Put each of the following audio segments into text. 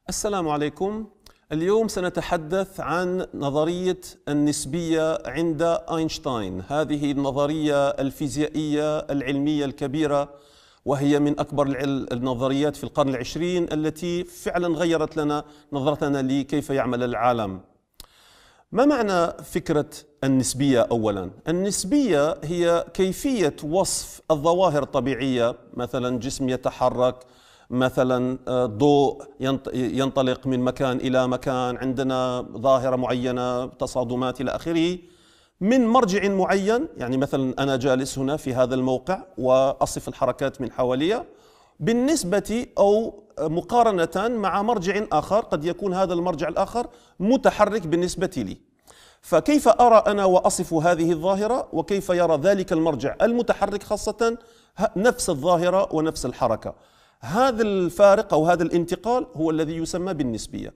السلام عليكم. اليوم سنتحدث عن نظرية النسبية عند أينشتاين. هذه النظرية الفيزيائية العلمية الكبيرة، وهي من أكبر النظريات في القرن العشرين التي فعلا غيرت لنا نظرتنا لكيف يعمل العالم. ما معنى فكرة النسبية؟ أولا، النسبية هي كيفية وصف الظواهر الطبيعية، مثلا جسم يتحرك، مثلا ضوء ينطلق من مكان إلى مكان، عندنا ظاهرة معينة، تصادمات إلى آخره، من مرجع معين. يعني مثلا أنا جالس هنا في هذا الموقع وأصف الحركات من حوالي، بالنسبة أو مقارنة مع مرجع آخر، قد يكون هذا المرجع الآخر متحرك بالنسبة لي. فكيف أرى أنا وأصف هذه الظاهرة، وكيف يرى ذلك المرجع المتحرك خاصة نفس الظاهرة ونفس الحركة. هذا الفارق أو هذا الانتقال هو الذي يسمى بالنسبية.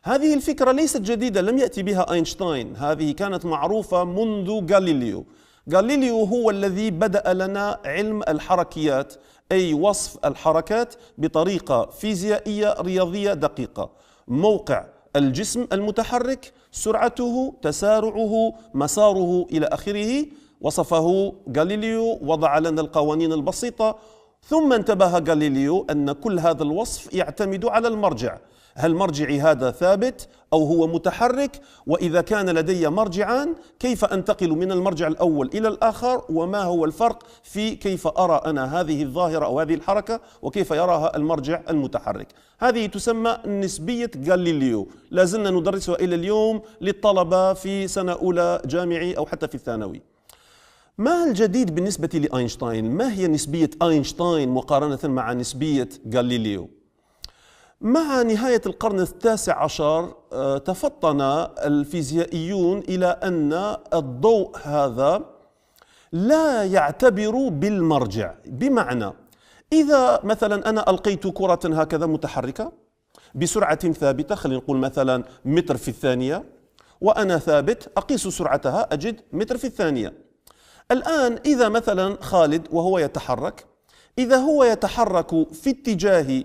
هذه الفكرة ليست جديدة، لم يأتي بها أينشتاين، هذه كانت معروفة منذ غاليليو. غاليليو هو الذي بدأ لنا علم الحركيات، أي وصف الحركات بطريقة فيزيائية رياضية دقيقة. موقع الجسم المتحرك، سرعته، تسارعه، مساره إلى آخره، وصفه غاليليو، وضع لنا القوانين البسيطة. ثم انتبه غاليليو أن كل هذا الوصف يعتمد على المرجع. هل مرجعي هذا ثابت أو هو متحرك؟ وإذا كان لدي مرجعان، كيف أنتقل من المرجع الأول إلى الآخر؟ وما هو الفرق في كيف أرى أنا هذه الظاهرة أو هذه الحركة وكيف يراها المرجع المتحرك؟ هذه تسمى نسبية غاليليو، لازلنا ندرسها إلى اليوم للطلبة في سنة أولى جامعي أو حتى في الثانوي. ما الجديد بالنسبة لأينشتاين؟ ما هي نسبية أينشتاين مقارنة مع نسبية غاليليو؟ مع نهاية القرن التاسع عشر تفطن الفيزيائيون إلى أن الضوء هذا لا يعتبر بالمرجع. بمعنى، إذا مثلا أنا ألقيت كرة هكذا متحركة بسرعة ثابتة، خلينا نقول مثلا متر في الثانية، وأنا ثابت أقيس سرعتها أجد متر في الثانية. الآن إذا مثلا خالد وهو يتحرك، إذا هو يتحرك في اتجاهي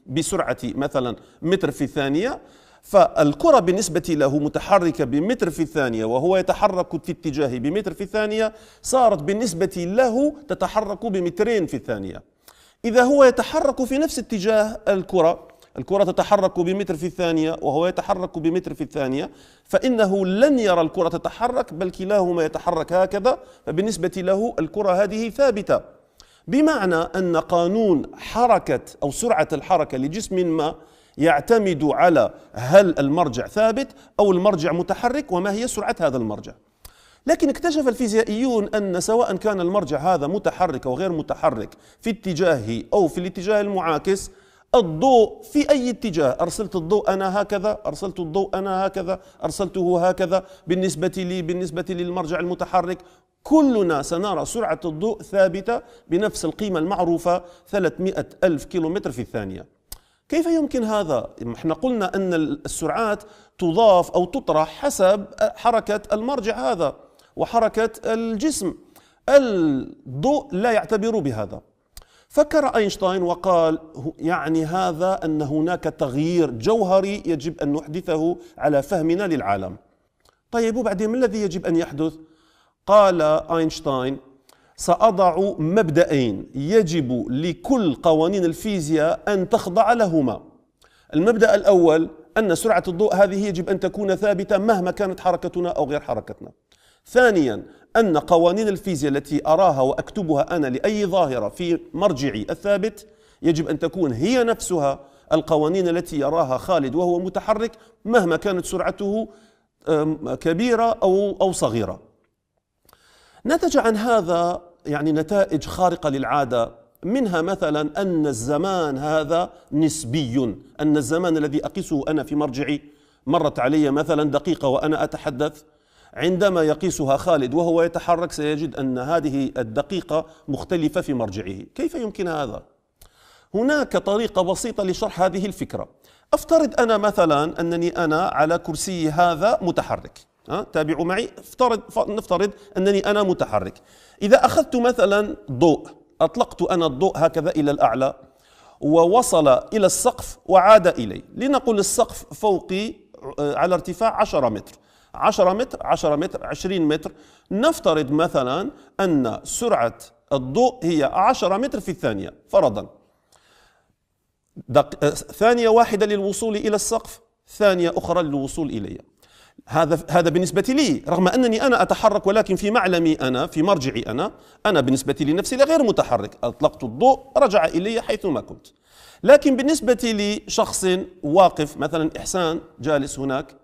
بسرعة مثلا متر في الثانية، فالكرة بالنسبة له متحركة بمتر في الثانية وهو يتحرك في اتجاهي بمتر في الثانية، صارت بالنسبة له تتحرك بمترين في الثانية. إذا هو يتحرك في نفس اتجاه الكرة تتحرك بمتر في الثانية وهو يتحرك بمتر في الثانية، فإنه لن يرى الكرة تتحرك، بل كلاهما يتحرك هكذا، فبالنسبة له الكرة هذه ثابتة. بمعنى أن قانون حركة أو سرعة الحركة لجسم ما يعتمد على هل المرجع ثابت أو المرجع متحرك، وما هي سرعة هذا المرجع. لكن اكتشف الفيزيائيون أن سواء كان المرجع هذا متحرك أو غير متحرك في اتجاهي أو في الاتجاه المعاكس، الضوء في أي اتجاه، أرسلت الضوء أنا هكذا، أرسلت الضوء أنا هكذا، أرسلته هكذا، بالنسبة للمرجع المتحرك كلنا سنرى سرعة الضوء ثابتة بنفس القيمة المعروفة 300 ألف كيلومتر في الثانية. كيف يمكن هذا؟ احنا قلنا أن السرعات تضاف أو تطرح حسب حركة المرجع هذا وحركة الجسم. الضوء لا يعتبر بهذا. فكر أينشتاين وقال يعني هذا أن هناك تغيير جوهري يجب أن نحدثه على فهمنا للعالم. طيب، وبعدين ما الذي يجب أن يحدث؟ قال أينشتاين: سأضع مبدأين يجب لكل قوانين الفيزياء أن تخضع لهما. المبدأ الأول أن سرعة الضوء هذه يجب أن تكون ثابتة مهما كانت حركتنا أو غير حركتنا. ثانيا، أن قوانين الفيزياء التي أراها وأكتبها أنا لأي ظاهرة في مرجعي الثابت يجب أن تكون هي نفسها القوانين التي يراها خالد وهو متحرك مهما كانت سرعته كبيرة أو صغيرة. نتج عن هذا يعني نتائج خارقة للعادة، منها مثلا أن الزمان هذا نسبي، أن الزمان الذي أقيسه أنا في مرجعي، مرت علي مثلا دقيقة وأنا أتحدث، عندما يقيسها خالد وهو يتحرك سيجد أن هذه الدقيقة مختلفة في مرجعه. كيف يمكن هذا؟ هناك طريقة بسيطة لشرح هذه الفكرة. أفترض أنا مثلا أنني أنا على كرسي هذا متحرك، تابعوا معي، نفترض أنني أنا متحرك. إذا أخذت مثلا ضوء، أطلقت أنا الضوء هكذا إلى الأعلى، ووصل إلى السقف وعاد إلي. لنقل السقف فوقي على ارتفاع 10 متر، 10 متر، 10 متر، 20 متر. نفترض مثلا أن سرعة الضوء هي 10 متر في الثانية فرضا. ثانية واحدة للوصول إلى السقف، ثانية أخرى للوصول إلي. هذا بالنسبة لي، رغم أنني أنا أتحرك، ولكن في معلمي أنا، في مرجعي أنا بالنسبة لنفسي غير متحرك. أطلقت الضوء رجع إلي حيثما كنت. لكن بالنسبة لشخص واقف، مثلا إحسان جالس هناك،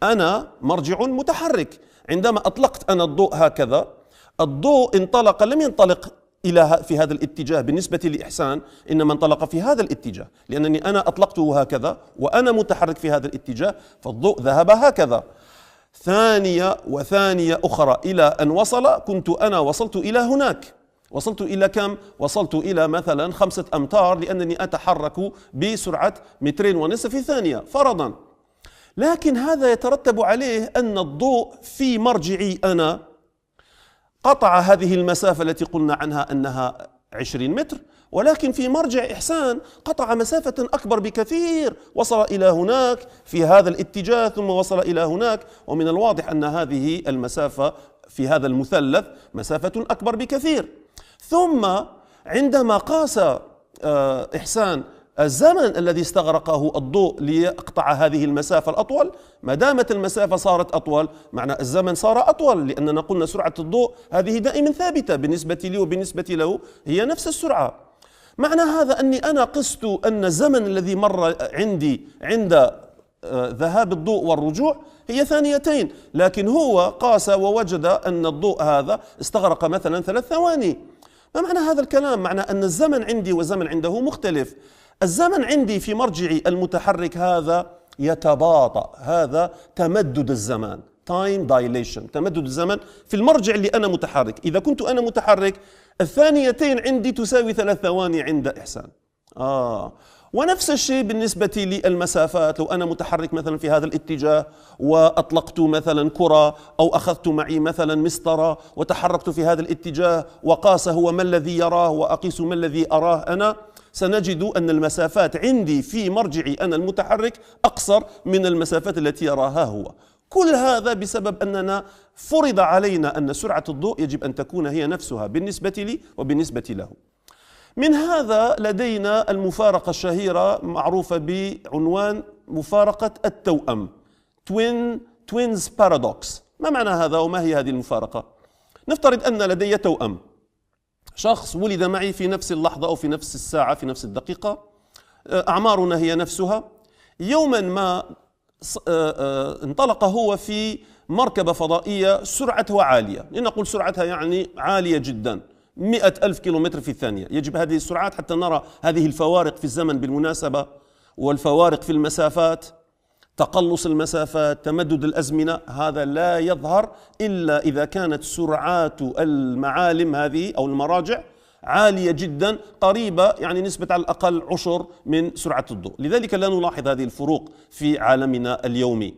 أنا مرجع متحرك. عندما أطلقت أنا الضوء هكذا، الضوء انطلق، لم ينطلق في هذا الاتجاه بالنسبة لإحسان، إنما انطلق في هذا الاتجاه، لأنني أنا أطلقته هكذا وأنا متحرك في هذا الاتجاه، فالضوء ذهب هكذا. ثانية وثانية أخرى إلى أن كنت أنا وصلت إلى هناك. وصلت إلى كم؟ وصلت إلى مثلا 5 أمتار، لأنني أتحرك بسرعة 2.5 متر في الثانية فرضا. لكن هذا يترتب عليه أن الضوء في مرجعي أنا قطع هذه المسافة التي قلنا عنها أنها 20 متر، ولكن في مرجع إحسان قطع مسافة أكبر بكثير، وصل إلى هناك في هذا الاتجاه ثم وصل إلى هناك. ومن الواضح أن هذه المسافة في هذا المثلث مسافة أكبر بكثير. ثم عندما قاس إحسان الزمن الذي استغرقه الضوء ليقطع هذه المسافة الأطول، ما دامت المسافة صارت أطول معنى الزمن صار أطول، لأننا قلنا سرعة الضوء هذه دائما ثابتة بالنسبة لي وبالنسبة له هي نفس السرعة. معنى هذا أني أنا قست أن الزمن الذي مر عندي عند ذهاب الضوء والرجوع هي 2 لكن هو قاس ووجد أن الضوء هذا استغرق مثلا 3 ثواني. ما معنى هذا الكلام؟ معنى أن الزمن عندي والزمن عنده مختلف. الزمن عندي في مرجعي المتحرك هذا يتباطأ، هذا تمدد الزمان، time dilation، تمدد الزمن في المرجع اللي أنا متحرك. إذا كنت أنا متحرك 2 عندي تساوي 3 ثواني عند إحسان. ونفس الشيء بالنسبة للمسافات. لو أنا متحرك مثلا في هذا الاتجاه وأطلقت مثلا كرة أو أخذت معي مثلا مسطرة وتحركت في هذا الاتجاه، وقاس هو ما الذي يراه وأقيس ما الذي أراه أنا، سنجد أن المسافات عندي في مرجعي أنا المتحرك أقصر من المسافات التي يراها هو. كل هذا بسبب أننا فرض علينا أن سرعة الضوء يجب أن تكون هي نفسها بالنسبة لي وبالنسبة له. من هذا لدينا المفارقة الشهيرة معروفة بعنوان مفارقة التوأم، Twins Paradox. ما معنى هذا وما هي هذه المفارقة؟ نفترض أن لدي توأم، شخص ولد معي في نفس اللحظة أو في نفس الساعة في نفس الدقيقة، أعمارنا هي نفسها. يوما ما انطلق هو في مركبة فضائية سرعتها عالية، لنقول سرعتها يعني عالية جدا، 100,000 كيلومتر في الثانية. يجب هذه السرعات حتى نرى هذه الفوارق في الزمن بالمناسبة، والفوارق في المسافات، تقلص المسافات، تمدد الأزمنة. هذا لا يظهر إلا إذا كانت سرعات المعالم هذه أو المراجع عالية جدا، قريبة يعني نسبة على الأقل 10 من سرعة الضوء. لذلك لا نلاحظ هذه الفروق في عالمنا اليومي.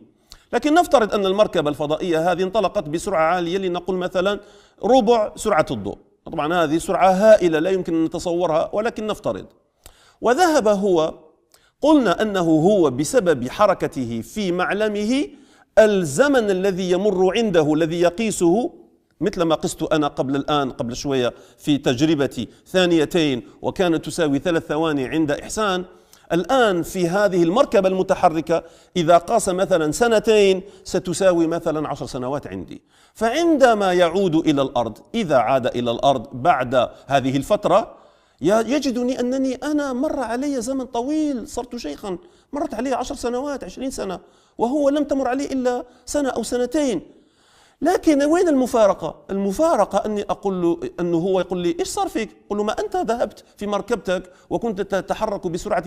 لكن نفترض أن المركبة الفضائية هذه انطلقت بسرعة عالية، لنقول مثلا ربع سرعة الضوء. طبعا هذه سرعة هائلة لا يمكن أن نتصورها، ولكن نفترض. وذهب هو، قلنا أنه هو بسبب حركته في معلمه الزمن الذي يمر عنده الذي يقيسه، مثل ما قست أنا قبل شوية في تجربتي 2 وكانت تساوي 3 ثواني عند إحسان. الآن في هذه المركبة المتحركة إذا قاس مثلا 2 ستساوي مثلا 10 سنوات عندي. فعندما يعود إلى الأرض، إذا عاد إلى الأرض بعد هذه الفترة، يجدني أنني أنا مر علي زمن طويل، صرت شيخا، مرت علي 10 سنوات 20 سنة، وهو لم تمر عليه إلا 1 أو 2. لكن وين المفارقة؟ المفارقة أني أقول له، أنه هو يقول لي إيش صار فيك؟ أقول له ما أنت ذهبت في مركبتك وكنت تتحرك بسرعة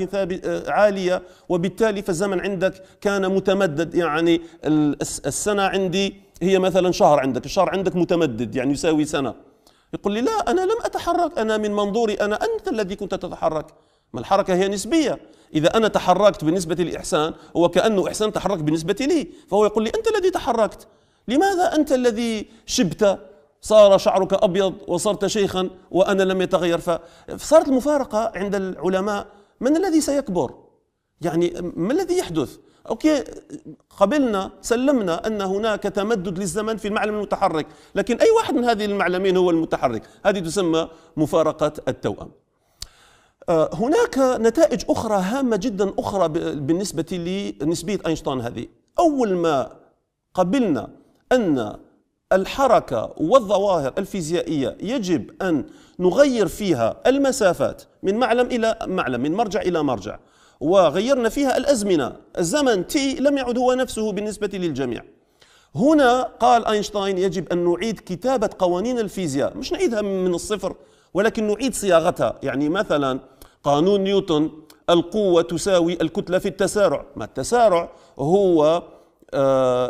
عالية، وبالتالي فالزمن عندك كان متمدد، يعني السنة عندي هي مثلا شهر عندك، الشهر عندك متمدد يعني يساوي سنة. يقول لي لا أنا لم أتحرك، أنا من منظوري أنت الذي كنت تتحرك. ما الحركة هي نسبية، إذا أنا تحركت بالنسبة لإحسان هو كأنه إحسان تحرك بالنسبة لي، فهو يقول لي أنت الذي تحركت، لماذا أنت الذي شبت، صار شعرك أبيض وصرت شيخا وأنا لم يتغير. فصارت المفارقة عند العلماء من الذي سيكبر؟ يعني ما الذي يحدث؟ أوكي، قبلنا سلمنا أن هناك تمدد للزمن في المعلم المتحرك، لكن أي واحد من هذه المعلمين هو المتحرك؟ هذه تسمى مفارقة التوأم. هناك نتائج أخرى هامة جدا أخرى بالنسبة لنسبية أينشتاين هذه. أول ما قبلنا أن الحركة والظواهر الفيزيائية يجب أن نغير فيها المسافات من معلم إلى معلم، من مرجع إلى مرجع، وغيرنا فيها الأزمنة، الزمن تي لم يعد هو نفسه بالنسبة للجميع. هنا قال أينشتاين يجب أن نعيد كتابة قوانين الفيزياء، مش نعيدها من الصفر ولكن نعيد صياغتها. يعني مثلا قانون نيوتن، القوة تساوي الكتلة في التسارع. ما التسارع هو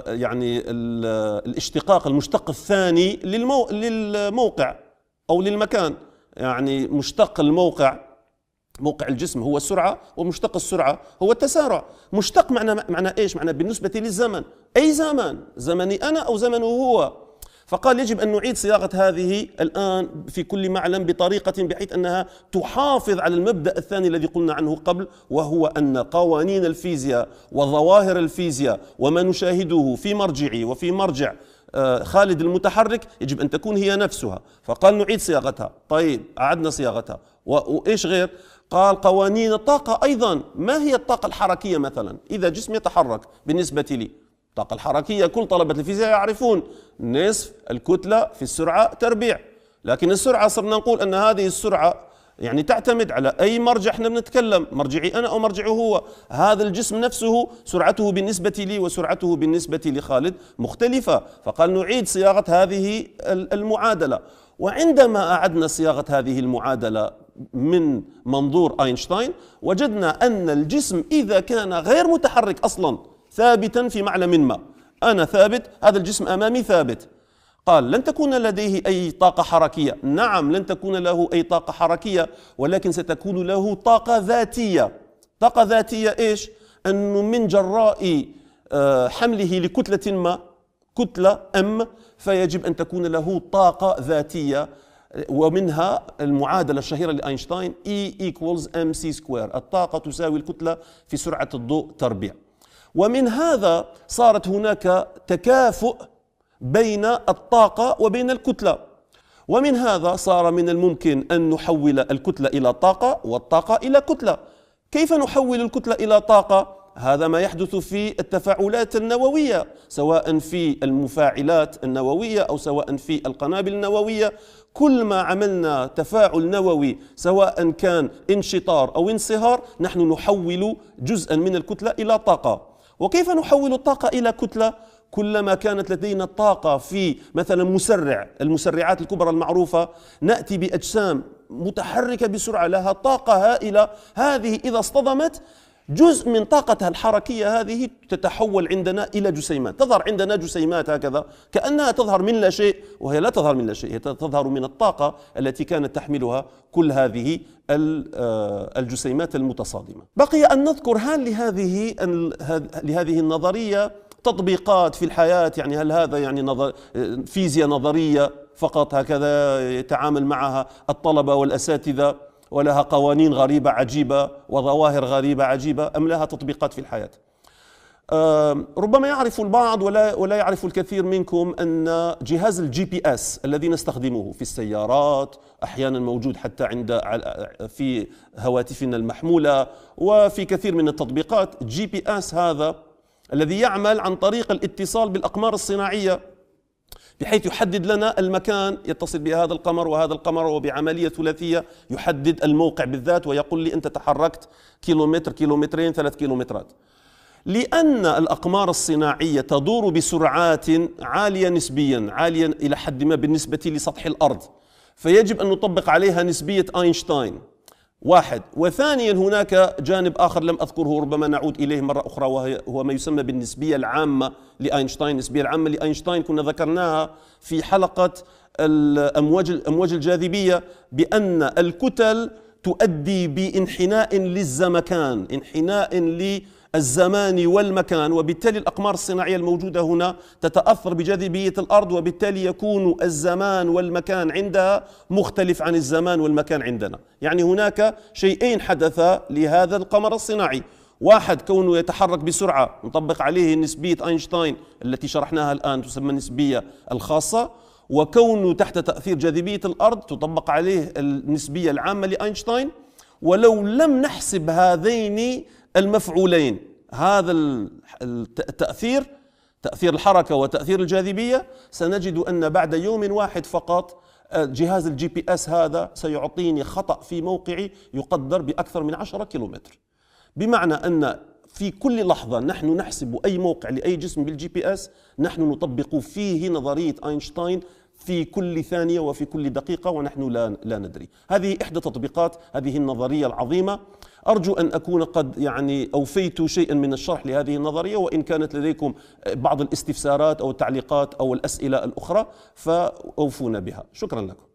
يعني الاشتقاق، المشتق الثاني للموقع أو للمكان. يعني مشتق الموقع، موقع الجسم هو السرعة، ومشتق السرعة هو التسارع. مشتق معنى إيش؟ معنى بالنسبة للزمن، أي زمن، زمني أنا أو زمنه هو. فقال يجب أن نعيد صياغة هذه الآن في كل معلم بطريقة بحيث أنها تحافظ على المبدأ الثاني الذي قلنا عنه قبل، وهو أن قوانين الفيزياء وظواهر الفيزياء وما نشاهده في مرجعي وفي مرجع خالد المتحرك يجب أن تكون هي نفسها. فقال نعيد صياغتها. طيب، أعدنا صياغتها. وإيش غير؟ قال قوانين الطاقة أيضا. ما هي الطاقة الحركية مثلا؟ إذا جسم يتحرك بالنسبة لي، الطاقة الحركية كل طلبة الفيزياء يعرفون نصف الكتلة في السرعة تربيع. لكن السرعة صرنا نقول أن هذه السرعة يعني تعتمد على أي مرجع احنا بنتكلم، مرجعي أنا أو مرجعه هو. هذا الجسم نفسه سرعته بالنسبة لي وسرعته بالنسبة لخالد مختلفة. فقال نعيد صياغة هذه المعادلة. وعندما أعدنا صياغة هذه المعادلة من منظور أينشتاين وجدنا أن الجسم إذا كان غير متحرك أصلا، ثابتا في معلم ما، أنا ثابت، هذا الجسم أمامي ثابت، قال لن تكون لديه أي طاقة حركية. نعم، لن تكون له أي طاقة حركية، ولكن ستكون له طاقة ذاتية. طاقة ذاتية إيش؟ أنه من جراء حمله لكتلة ما، كتلة M، فيجب أن له طاقة ذاتية، ومنها المعادلة الشهيرة لأينشتاين E equals mc square، الطاقة تساوي الكتلة في سرعة الضوء تربيع. ومن هذا صارت هناك تكافؤ بين الطاقة وبين الكتلة، ومن هذا صار من الممكن أن نحول الكتلة إلى طاقة والطاقة إلى كتلة. كيف نحول الكتلة إلى طاقة؟ هذا ما يحدث في التفاعلات النووية، سواء في المفاعلات النووية أو سواء في القنابل النووية. كل ما عملنا تفاعل نووي سواء كان انشطار أو انصهار، نحن نحول جزءا من الكتلة إلى طاقة. وكيف نحول الطاقة إلى كتلة؟ كلما كانت لدينا الطاقة في مثلا المسرعات الكبرى المعروفة، نأتي بأجسام متحركة بسرعة لها طاقة هائلة، هذه إذا اصطدمت جزء من طاقتها الحركية هذه تتحول عندنا إلى جسيمات. تظهر عندنا جسيمات هكذا كأنها تظهر من لا شيء، وهي لا تظهر من لا شيء، هي تظهر من الطاقة التي كانت تحملها كل هذه الجسيمات المتصادمة. بقي أن نذكر هل لهذه النظرية تطبيقات في الحياة؟ يعني هل هذا يعني فيزياء نظرية فقط هكذا يتعامل معها الطلبة والأساتذة ولها قوانين غريبة عجيبة وظواهر غريبة عجيبة، أم لها تطبيقات في الحياة؟ ربما يعرف البعض ولا يعرف الكثير منكم أن جهاز الGPS الذي نستخدمه في السيارات، أحيانا موجود حتى في هواتفنا المحمولة وفي كثير من التطبيقات. GPS هذا الذي يعمل عن طريق الاتصال بالأقمار الصناعية، بحيث يحدد لنا المكان، يتصل بهذا القمر وهذا القمر، وبعملية ثلاثية يحدد الموقع بالذات ويقول لي أنت تحركت كيلومتر، كيلومترين، 3 كيلومترات. لأن الأقمار الصناعية تدور بسرعات عالية نسبيا، عالية إلى حد ما بالنسبة لسطح الأرض، فيجب أن نطبق عليها نسبية أينشتاين، واحد. وثانيا هناك جانب آخر لم أذكره، ربما نعود إليه مرة أخرى، وهو ما يسمى بالنسبية العامة لأينشتاين. النسبية العامة لأينشتاين كنا ذكرناها في حلقة أمواج الجاذبية، بأن الكتل تؤدي بانحناء للزمكان، انحناء الزمان والمكان، وبالتالي الأقمار الصناعية الموجودة هنا تتأثر بجاذبية الأرض، وبالتالي يكون الزمان والمكان عندها مختلف عن الزمان والمكان عندنا. يعني هناك شيئين حدثا لهذا القمر الصناعي: واحد، كونه يتحرك بسرعة نطبق عليه نسبية أينشتاين التي شرحناها الآن تسمى النسبية الخاصة، وكونه تحت تأثير جاذبية الأرض تطبق عليه النسبية العامة لأينشتاين. ولو لم نحسب هذين المفعولين، هذا التأثير، تأثير الحركة وتأثير الجاذبية، سنجد أن بعد يوم واحد فقط جهاز الجي بي اس هذا سيعطيني خطأ في موقعي يقدر بأكثر من 10 كيلومتر. بمعنى أن في كل لحظة نحن نحسب أي موقع لأي جسم بالجي بي اس، نحن نطبق فيه نظرية أينشتاين في كل ثانية وفي كل دقيقة ونحن لا ندري. هذه إحدى تطبيقات هذه النظرية العظيمة. أرجو أن أكون قد أوفيت شيئا من الشرح لهذه النظرية، وإن كانت لديكم بعض الاستفسارات أو التعليقات أو الأسئلة الأخرى فأوفونا بها. شكرا لكم.